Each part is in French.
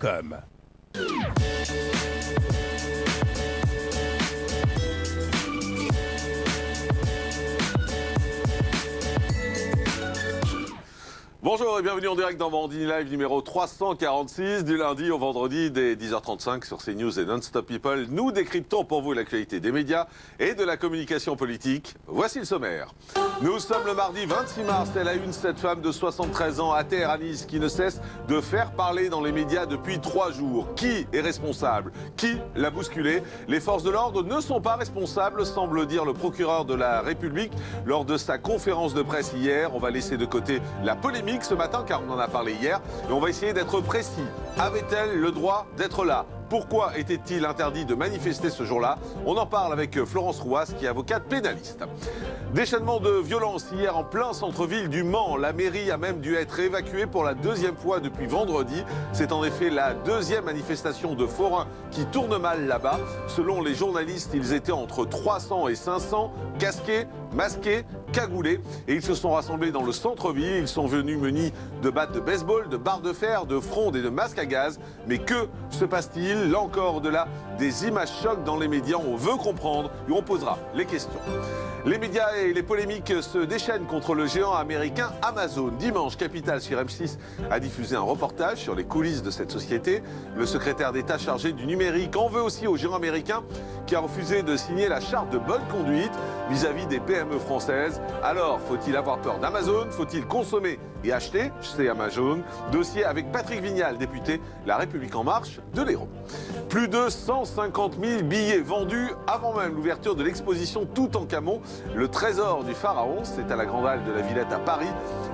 Toutankhamon.com. Bonjour et bienvenue en direct dans Morandini Live numéro 346 du lundi au vendredi dès 10h35 sur CNews et Non-Stop People. Nous décryptons pour vous l'actualité des médias et de la communication politique. Voici le sommaire. Nous sommes le mardi 26 mars. Elle a une cette femme de 73 ans à terre à Nice qui ne cesse de faire parler dans les médias depuis 3 jours. Qui est responsable? Qui l'a bousculée? Les forces de l'ordre ne sont pas responsables, semble dire le procureur de la République lors de sa conférence de presse hier. On va laisser de côté la polémique ce matin car on en a parlé hier et on va essayer d'être précis. Avait-elle le droit d'être là? Pourquoi était-il interdit de manifester ce jour-là? On en parle avec Florence Rouas qui est avocate pénaliste. Déchaînement de violence hier en plein centre-ville du Mans. La mairie a même dû être évacuée pour la 2e fois depuis vendredi. C'est en effet la 2e manifestation de forains qui tourne mal là-bas. Selon les journalistes, ils étaient entre 300 et 500, casqués, masqués, cagoulés. Et ils se sont rassemblés dans le centre-ville. Ils sont venus munis de battes de baseball, de barres de fer, de frondes et de masques à gaz. Mais que se passe-t-il? Là encore, au-delà des images chocs dans les médias, on veut comprendre et on posera les questions. Les médias et les polémiques se déchaînent contre le géant américain Amazon. Dimanche, Capital sur M6 a diffusé un reportage sur les coulisses de cette société. Le secrétaire d'État chargé du numérique en veut aussi au géant américain qui a refusé de signer la charte de bonne conduite vis-à-vis des PME françaises. Alors, faut-il avoir peur d'Amazon? Faut-il consommer et acheter chez Amazon? Dossier avec Patrick Vignal, député La République En Marche de l'Hérault. Plus de 150 000 billets vendus avant même l'ouverture de l'exposition Toutankhamon, le trésor du pharaon. C'est à la Grande Halle de la Villette à Paris.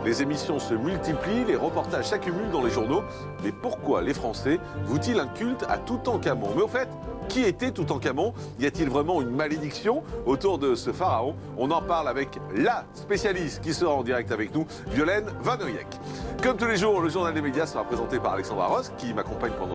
Les émissions se multiplient, les reportages s'accumulent dans les journaux. Mais pourquoi les Français vouent-ils un culte à Toutankhamon? Mais au fait, qui était Toutankhamon? Y a-t-il vraiment une malédiction autour de ce pharaon? On en parle avec la spécialiste qui sera en direct avec nous, Violaine Vanoyek. Comme tous les jours, le journal des médias sera présenté par Alexandra Ross, qui m'accompagne pendant